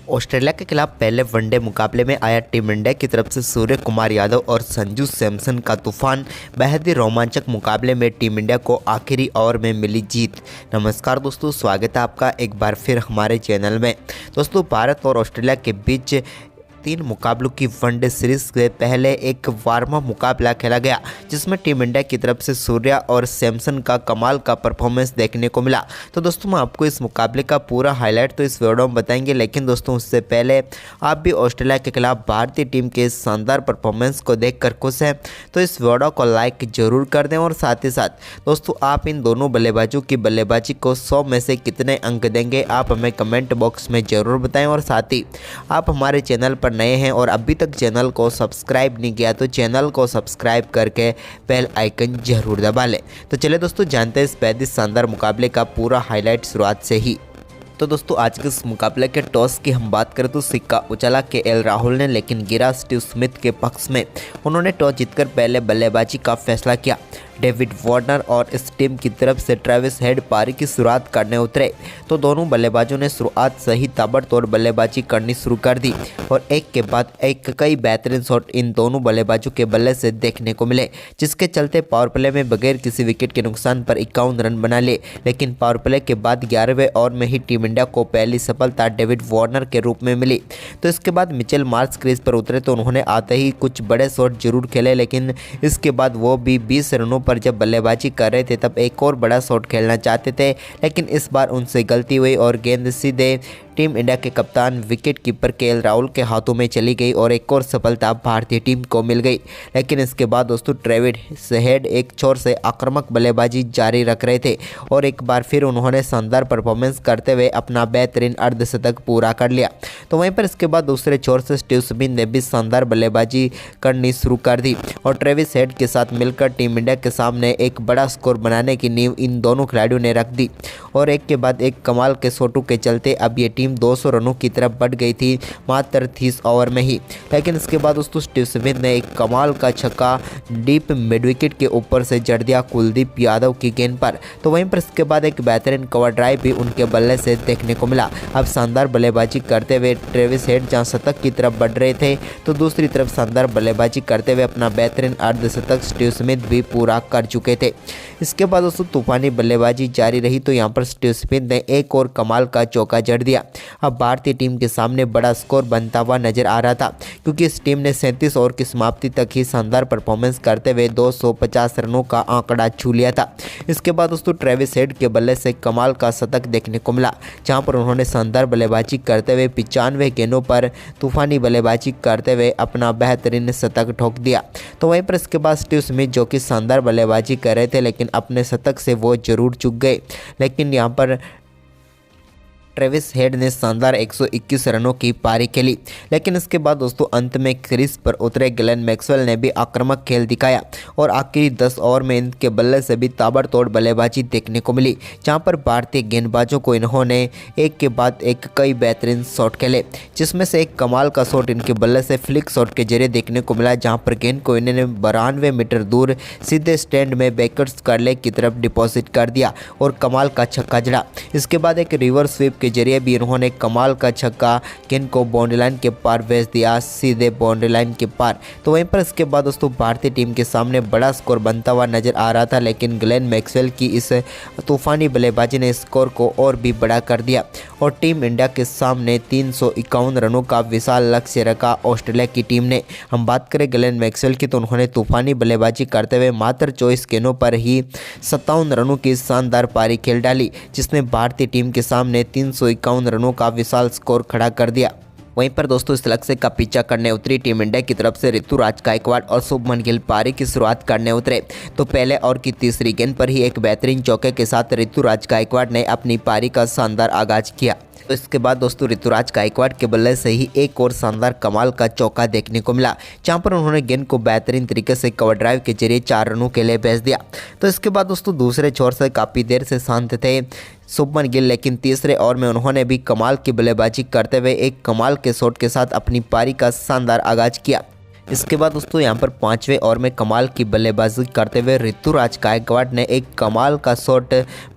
Australia के खिलाफ पहले वनडे मुकाबले में आया टीम इंडिया की तरफ से सूर्य कुमार यादव और संजू सैमसन का तूफान। बेहद ही रोमांचक मुकाबले में टीम इंडिया को आखिरी ओवर में मिली जीत। नमस्कार दोस्तों, स्वागत है आपका एक बार फिर हमारे चैनल में। दोस्तों, भारत और ऑस्ट्रेलिया के बीच 3 मुकाबलों की वनडे सीरीज से पहले एक वार्म अप मुकाबला खेला गया, जिसमें टीम इंडिया की तरफ से सूर्या और सैमसन का कमाल का परफॉर्मेंस देखने को मिला। तो दोस्तों, मैं आपको इस मुकाबले का पूरा हाईलाइट तो इस वीडियो में बताएंगे, लेकिन दोस्तों उससे पहले आप भी ऑस्ट्रेलिया के खिलाफ भारतीय टीम के शानदार परफॉर्मेंस को देखकर खुश हैं तो इस वीडियो को लाइक जरूर कर दें। और साथ ही साथ दोस्तों, आप इन दोनों बल्लेबाजों की बल्लेबाजी को 100 में से कितने अंक देंगे, आप हमें कमेंट बॉक्स में ज़रूर बताएं। और साथ ही आप हमारे चैनल पर नए हैं और अभी तक चैनल को सब्सक्राइब नहीं किया तो चैनल को सब्सक्राइब करके बेल आइकन जरूर दबा लें। तो चलिए दोस्तों, जानते हैं इस बेहद शानदार मुकाबले का पूरा हाईलाइट शुरुआत से ही। तो दोस्तों, आज के इस मुकाबले के टॉस की हम बात करें तो सिक्का उछला KL राहुल ने, लेकिन गिरा स्टीव स्मिथ के पक्ष में। उन्होंने टॉस जीतकर पहले बल्लेबाजी का फैसला किया। डेविड वार्नर और इस टीम की तरफ से ट्रेविस हेड पारी की शुरुआत करने उतरे तो दोनों बल्लेबाजों ने शुरुआत से ही ताबड़तोड़ बल्लेबाजी करनी शुरू कर दी और एक के बाद एक कई बेहतरीन शॉट इन दोनों बल्लेबाजों के बल्ले से देखने को मिले, जिसके चलते पावर प्ले में बगैर किसी विकेट के नुकसान पर 51 रन बना लिए। लेकिन पावर प्ले के बाद 11वें ओवर में ही टीम इंडिया को पहली सफलता डेविड वार्नर के रूप में मिली। तो इसके बाद मिचेल मार्श क्रीज पर उतरे तो उन्होंने आते ही कुछ बड़े शॉट जरूर खेले, लेकिन इसके बाद वो भी 20 रनों पर जब बल्लेबाजी कर रहे थे तब एक और बड़ा शॉट खेलना चाहते थे, लेकिन इस बार उनसे गलती हुई और गेंद सीधे टीम इंडिया के कप्तान विकेट कीपर KL राहुल के हाथों में चली गई और एक और सफलता भारतीय टीम को मिल गई। लेकिन इसके बाद दोस्तों, ट्रेविस हेड एक छोर से आक्रामक बल्लेबाजी जारी रख रहे थे और एक बार फिर उन्होंने शानदार परफॉर्मेंस करते हुए अपना बेहतरीन अर्धशतक पूरा कर लिया। तो वहीं पर इसके बाद दूसरे छोर से स्टीव स्मिथ ने भी शानदार बल्लेबाजी करनी शुरू कर दी और ट्रेविस हेड के साथ मिलकर टीम इंडिया के सामने एक बड़ा स्कोर बनाने की नींव इन दोनों खिलाड़ियों ने रख दी और एक के बाद एक कमाल के शॉटों के चलते अब ये टीम 200 रनों की तरफ बढ़ गई थी मात्र 30 ओवर में ही। लेकिन इसके बाद दोस्तों, स्टीव स्मिथ ने एक कमाल का छक्का डीप मिड विकेट के ऊपर से जड़ दिया कुलदीप यादव की गेंद पर। तो वहीं पर इसके बाद एक बेहतरीन कवर ड्राइव भी उनके बल्ले से देखने को मिला। अब शानदार बल्लेबाजी करते हुए ट्रेविस हेड जहां शतक की तरफ बढ़ रहे थे तो दूसरी तरफ शानदार बल्लेबाजी करते हुए अपना बेहतरीन अर्धशतक स्टीव स्मिथ भी पूरा कर चुके थे। इसके बाद दोस्तों, तूफानी बल्लेबाजी जारी रही तो यहाँ पर स्टीव स्मिथ ने एक और कमाल का चौका जड़ दिया। अब भारतीय टीम के सामने बड़ा स्कोर बनता हुआ नजर आ रहा था, क्योंकि इस टीम ने 37 ओवर की समाप्ति तक ही शानदार परफॉर्मेंस करते हुए 250 रनों का आंकड़ा छू लिया था। इसके बाद दोस्तों, ट्रेविस हेड के बल्ले से कमाल का शतक देखने को मिला, जहां पर उन्होंने शानदार बल्लेबाजी करते हुए 95 गेंदों पर तूफानी बल्लेबाजी करते हुए अपना बेहतरीन शतक ठोक दिया। तो वहीं पर इसके बाद स्टीव स्मिथ जो कि शानदार बल्लेबाजी कर रहे थे, लेकिन अपने शतक से वो जरूर चूक गए। लेकिन यहाँ पर ट्रेविस हेड ने शानदार 121 रनों की पारी खेली। लेकिन इसके बाद दोस्तों, अंत में क्रीज पर उतरे ग्लेन मैक्सवेल ने भी आक्रामक खेल दिखाया और आखिरी 10 ओवर में इनके बल्ले से भी ताबड़तोड़ बल्लेबाजी देखने को मिली, जहां पर भारतीय गेंदबाजों को इन्होंने एक के बाद एक कई बेहतरीन शॉट खेले, जिसमें से एक कमाल का शॉट इनके बल्ले से फ्लिक शॉट के जरिए देखने को मिला, जहां पर गेंद को इन्होंने 92 मीटर दूर सीधे स्टैंड में बैकर्स करले की तरफ डिपॉजिट कर दिया और कमाल का छक्का जड़ा। इसके बाद एक रिवर्स स्वीप के जरिए भी इन्होंने कमाल का छक्का गेंद को बाउंड्री लाइन के पार भेज दिया, सीधे बाउंड्री लाइन के पार। तो वहीं पर इसके बाद दोस्तों, भारतीय टीम के सामने बड़ा स्कोर बनता हुआ नजर आ रहा था, लेकिन ग्लेन मैक्सवेल की इस तूफानी बल्लेबाजी ने स्कोर को और भी बड़ा कर दिया और टीम इंडिया के सामने 351 रनों का विशाल लक्ष्य रखा ऑस्ट्रेलिया की टीम ने। हम बात करें ग्लेन मैक्सवेल की तो उन्होंने तूफानी बल्लेबाजी करते हुए मात्र 24 गेंदों पर ही 57 रनों की शानदार पारी खेल डाली, जिसने भारतीय टीम के सामने 351 रनों का विशाल स्कोर खड़ा कर दिया। वहीं पर दोस्तों, इस लक्ष्य का पीछा करने उतरी टीम इंडिया की तरफ से ऋतुराज गायकवाड़ और शुभमन गिल पारी की शुरुआत करने उतरे तो पहले ओवर की तीसरी गेंद पर ही एक बेहतरीन चौके के साथ ऋतुराज गायकवाड़ ने अपनी पारी का शानदार आगाज किया। तो इसके बाद दोस्तों, ऋतुराज गायकवाड़ के बल्ले से ही एक और शानदार कमाल का चौका देखने को मिला, जहां पर उन्होंने गेंद को बेहतरीन तरीके से कवर ड्राइव के जरिए 4 रनों के लिए भेज दिया। तो इसके बाद दोस्तों, दूसरे छोर से काफ़ी देर से शांत थे शुभमन गिल, लेकिन तीसरे ओवर में उन्होंने भी कमाल की बल्लेबाजी करते हुए एक कमाल के शॉट के साथ अपनी पारी का शानदार आगाज किया। इसके बाद दोस्तों यहाँ पर 5वें ओवर में कमाल की बल्लेबाजी करते हुए ऋतुराज गायकवाड़ ने एक कमाल का शॉट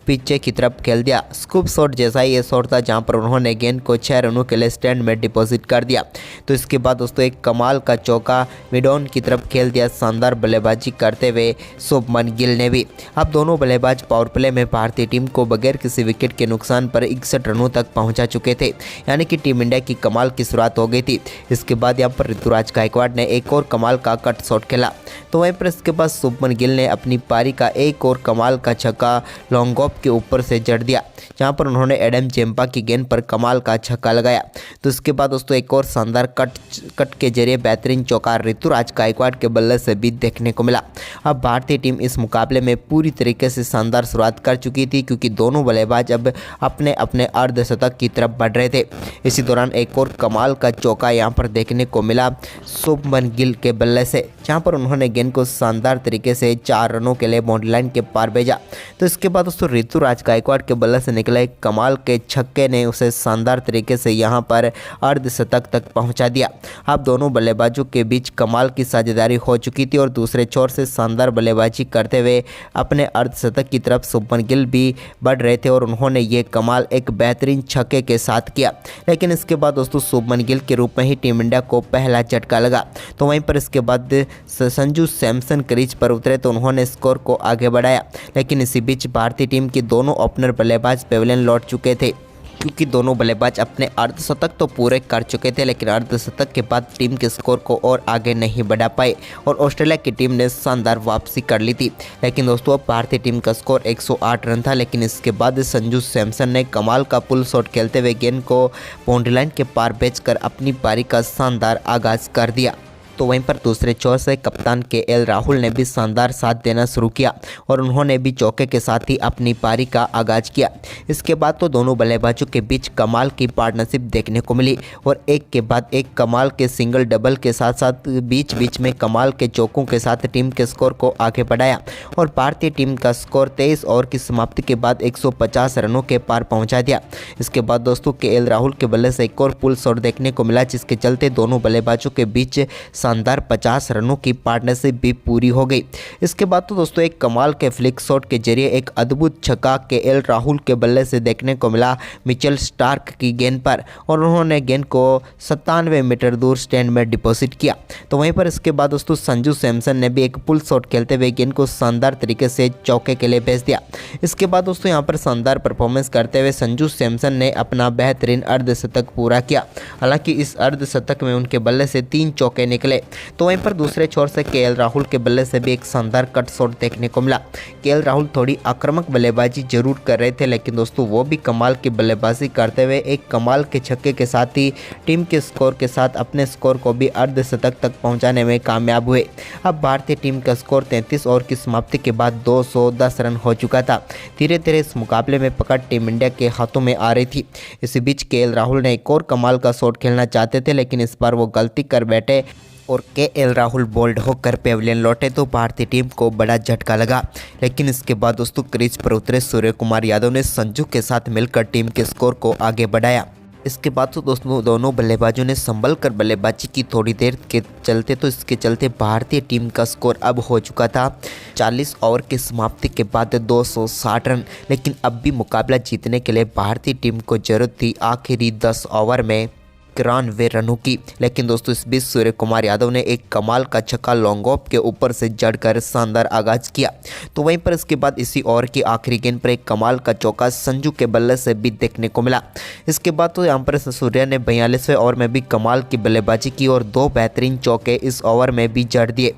पीछे की तरफ खेल दिया। स्कूप शॉट जैसा ही ये शॉट था जहां पर उन्होंने गेंद को 6 रनों के लिए स्टैंड में डिपॉजिट कर दिया। तो इसके बाद दोस्तों एक कमाल का चौका मिडॉन की तरफ खेल दिया, शानदार बल्लेबाजी करते हुए शुभमन गिल ने भी। अब दोनों बल्लेबाज पावर प्ले में भारतीय टीम को बगैर किसी विकेट के नुकसान पर 61 रनों तक पहुंचा चुके थे, यानी कि टीम इंडिया की कमाल की शुरुआत हो गई थी। इसके बाद यहाँ पर ऋतुराज गायकवाड़ ने एक और कमाल का कट शॉट खेला, तो वहीं पर इसके बाद शुभमन गिल ने अपनी पारी का एक और कमाल का छक्का लॉन्ग ऑफ के ऊपर से जड़ दिया, जहां पर उन्होंने एडम चेम्पा की गेंद पर कमाल का छक्का लगाया। तो इसके बाद दोस्तों एक और शानदार कट के जरिए बेहतरीन चौका ऋतुराज गायकवाड़ के बल्ले से भी देखने को मिला। अब भारतीय टीम इस मुकाबले में पूरी तरीके से शानदार शुरुआत कर चुकी थी, क्योंकि दोनों बल्लेबाज अब अपने अपने अर्धशतक की तरफ बढ़ रहे थे। इसी दौरान एक और कमाल का चौका यहां पर देखने को मिला शुभमन गिल के बल्ले से, जहां पर उन्होंने गेंद को शानदार तरीके से 4 रनों के लिए बाउंड्री लाइन के पार भेजा। तो इसके बाद दोस्तों ऋतुराज गायकवाड़ के बल्ले से निकले कमाल के छक्के ने उसे शानदार तरीके से यहां पर अर्धशतक तक पहुंचा दिया। अब दोनों बल्लेबाजों के बीच कमाल की साझेदारी हो चुकी थी और दूसरे छोर से शानदार बल्लेबाजी करते हुए अपने अर्धशतक की तरफ शुभमन गिल भी बढ़ रहे थे और उन्होंने ये कमाल एक बेहतरीन छक्के के साथ किया। लेकिन इसके बाद दोस्तों शुभमन गिल के रूप में ही टीम इंडिया को पहला झटका लगा। तो वहीं पर इसके बाद संजू सैमसन क्रीज पर उतरे तो उन्होंने स्कोर को आगे बढ़ाया। लेकिन इसी बीच भारतीय टीम के दोनों ओपनर बल्लेबाज पेविलियन लौट चुके थे, क्योंकि दोनों बल्लेबाज अपने अर्धशतक तो पूरे कर चुके थे, लेकिन अर्धशतक के बाद टीम के स्कोर को और आगे नहीं बढ़ा पाए और ऑस्ट्रेलिया की टीम ने शानदार वापसी कर ली थी। लेकिन दोस्तों अब भारतीय टीम का स्कोर 108 रन था, लेकिन इसके बाद संजू सैमसन ने कमाल का पुल शॉट खेलते हुए गेंद को बाउंड्री लाइन के पार भेजकर अपनी पारी का शानदार आगाज कर दिया। तो वहीं पर दूसरे छोर से कप्तान केएल राहुल ने भी शानदार साथ देना शुरू किया और उन्होंने भी चौके के साथ ही अपनी पारी का आगाज किया। इसके बाद तो दोनों बल्लेबाजों के बीच कमाल की पार्टनरशिप देखने को मिली और एक के बाद एक कमाल के सिंगल डबल के साथ साथ बीच बीच में कमाल के चौकों के साथ टीम के स्कोर को आगे बढ़ाया और भारतीय टीम का स्कोर 23 ओवर की समाप्ति के बाद 150 रनों के पार पहुँचा दिया। इसके बाद दोस्तों केएल राहुल के बल्ले से एक और पुल शॉट देखने को मिला, जिसके चलते दोनों बल्लेबाजों के बीच शानदार 50 रनों की पार्टनरशिप भी पूरी हो गई। इसके बाद तो दोस्तों एक कमाल के फ्लिक शॉट के जरिए एक अद्भुत छक्का केएल राहुल के बल्ले से देखने को मिला मिचेल स्टार्क की गेंद पर और उन्होंने गेंद को 97 मीटर दूर स्टैंड में डिपॉजिट किया। तो वहीं पर इसके बाद दोस्तों संजू सैमसन ने भी एक पुल शॉट खेलते हुए गेंद को शानदार तरीके से चौके के लिए भेज दिया। इसके बाद दोस्तों यहाँ पर शानदार परफॉर्मेंस करते हुए संजू सैमसन ने अपना बेहतरीन अर्धशतक पूरा किया। हालांकि इस अर्धशतक में उनके बल्ले से 3 चौके निकले। तो वहीं पर दूसरे छोर से केएल राहुल के बल्ले से भी एक शानदार कट शॉट देखने को मिला। केएल राहुल थोड़ी आक्रामक बल्लेबाजी जरूर कर रहे थे, लेकिन दोस्तों वो भी कमाल की बल्लेबाजी करते हुए एक कमाल के छक्के के साथ ही टीम के स्कोर के साथ अपने स्कोर को भी अर्धशतक तक पहुंचाने में कामयाब हुए। अब भारतीय टीम का स्कोर 33 ओवर की समाप्ति के बाद 210 रन हो चुका था। धीरे धीरे इस मुकाबले में पकड़ टीम इंडिया के हाथों में आ रही थी। इसी बीच केएल राहुल ने एक और कमाल का शॉट खेलना चाहते थे, लेकिन इस बार वो गलती कर बैठे और केएल राहुल बोल्ड होकर पेविलियन लौटे तो भारतीय टीम को बड़ा झटका लगा। लेकिन इसके बाद दोस्तों क्रीज पर उतरे सूर्य कुमार यादव ने संजू के साथ मिलकर टीम के स्कोर को आगे बढ़ाया। इसके बाद तो दोस्तों दोनों बल्लेबाजों ने संभल कर बल्लेबाजी की थोड़ी देर के चलते, तो इसके चलते भारतीय टीम का स्कोर अब हो चुका था 40 ओवर की समाप्ति के बाद 260 रन। लेकिन अब भी मुकाबला जीतने के लिए भारतीय टीम को जरूरत थी आखिरी 10 ओवर में 91 रनों की। लेकिन दोस्तों इस बीच सूर्य कुमार यादव ने एक कमाल का छक्का लॉन्ग ऑफ के ऊपर से जड़कर शानदार आगाज किया। तो वहीं पर इसके बाद इसी ओवर की आखिरी गेंद पर एक कमाल का चौका संजू के बल्ले से भी देखने को मिला। इसके बाद तो यहाँ पर सूर्य ने 42वें ओवर में भी कमाल की बल्लेबाजी की और 2 बेहतरीन चौके इस ओवर में भी जड़ दिए।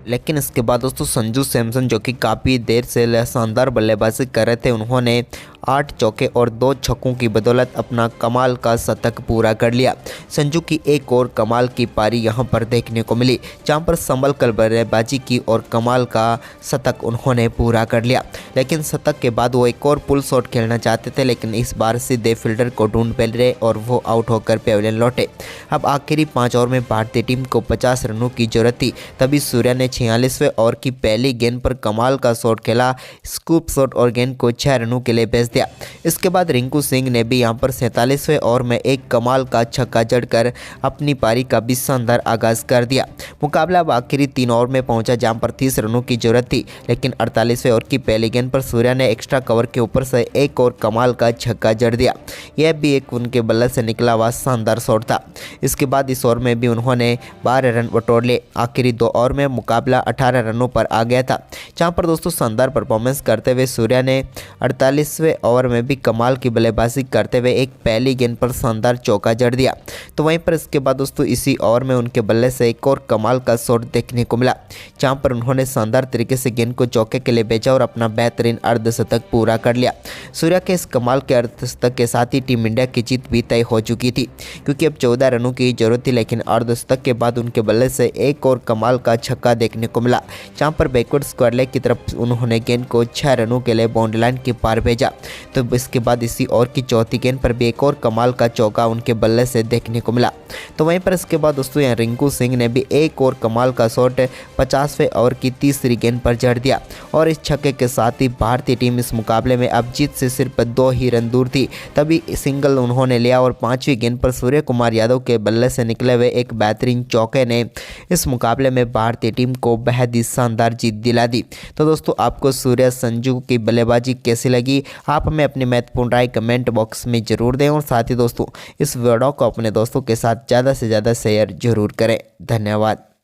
लेकिन इसके बाद दोस्तों संजू सैमसन जो कि काफ़ी देर से शानदार बल्लेबाजी कर रहे थे, उन्होंने 8 चौके और 2 छक्कों की बदौलत अपना कमाल का शतक पूरा कर लिया। संजू की एक और कमाल की पारी यहां पर देखने को मिली, जहां पर संभल कर बल्लेबाजी की और कमाल का शतक उन्होंने पूरा कर लिया। लेकिन शतक के बाद वो एक और पुल शॉट खेलना चाहते थे, लेकिन इस बार सीधे फील्डर को ढूंढ पा रहे और वो आउट होकर पेविलियन लौटे। अब आखिरी 5 ओवर में भारतीय टीम को 50 रनों की जरूरत थी, तभी सूर्या ने 46वें ओवर की पहली गेंद पर कमाल का शॉट खेला, स्कूप शॉट और गेंद को 6 रनों के लिए भेज दिया। इसके बाद रिंकू सिंह ने भी यहां पर 47वें ओवर में एक कमाल का छक्का जड़कर अपनी पारी का भी शानदार आगाज कर दिया। मुकाबला अब आखिरी 3 ओवर में पहुंचा जहां पर 30 रनों की जरूरत थी, लेकिन 48वें ओवर की पहली गेंद पर सूर्या ने एक्स्ट्रा कवर के ऊपर से एक और कमाल का छक्का जड़ दिया। यह भी एक उनके बल्ले से निकला हुआ शानदार शॉट था। इसके बाद इस ओवर में भी उन्होंने 12 रन बटोर लिए। आखिरी 2 ओवर में मुकाबला 18 रनों पर आ गया था, जहां पर दोस्तों शानदार परफॉर्मेंस करते हुए सूर्या ने 48वें ओवर में भी कमाल की बल्लेबाजी करते हुए एक पहली गेंद पर शानदार चौका जड़ दिया। तो वहीं पर इसके बाद दोस्तों इसी ओवर में उनके बल्ले से एक और कमाल का शॉट देखने को मिला, जहां पर उन्होंने शानदार तरीके से गेंद को चौके के लिए भेजा और अपना बेहतरीन अर्धशतक पूरा कर लिया। सूर्या के इस कमाल के अर्धशतक के साथ ही टीम इंडिया की जीत भी तय हो चुकी थी, क्योंकि अब 14 रनों की जरूरत थी, लेकिन अर्धशतक के बाद उनके बल्ले से एक और कमाल का छक्का देखने को मिला, जहां पर बैकवर्ड स्क्वायर लेग की तरफ उन्होंने गेंद को 6 रनों के लिए बाउंड्री लाइन के पार भेजा। तो इसके बाद इसी ओवर की चौथी गेंद पर भी एक और कमाल का चौका उनके बल्ले से देखने को मिला। तो वहीं पर इसके बाद दोस्तों यहाँ रिंकू सिंह ने भी एक और कमाल का शॉट 50वें ओवर की तीसरी गेंद पर जड़ दिया और इस छक्के के साथ ही भारतीय टीम इस मुकाबले में अब जीत से सिर्फ 2 ही रन दूर थी। तभी सिंगल उन्होंने लिया और 5वीं गेंद पर सूर्य कुमार यादव के बल्ले से निकले हुए एक बेहतरीन चौके ने इस मुकाबले में भारतीय टीम को बेहद ही शानदार जीत दिला दी। तो दोस्तों आपको सूर्य संजू की बल्लेबाजी कैसी लगी, आप हमें अपनी महत्वपूर्ण राय कमेंट बॉक्स में जरूर दें और साथ ही दोस्तों इस वीडियो को अपने दोस्तों के साथ ज़्यादा से ज़्यादा शेयर जरूर करें। धन्यवाद।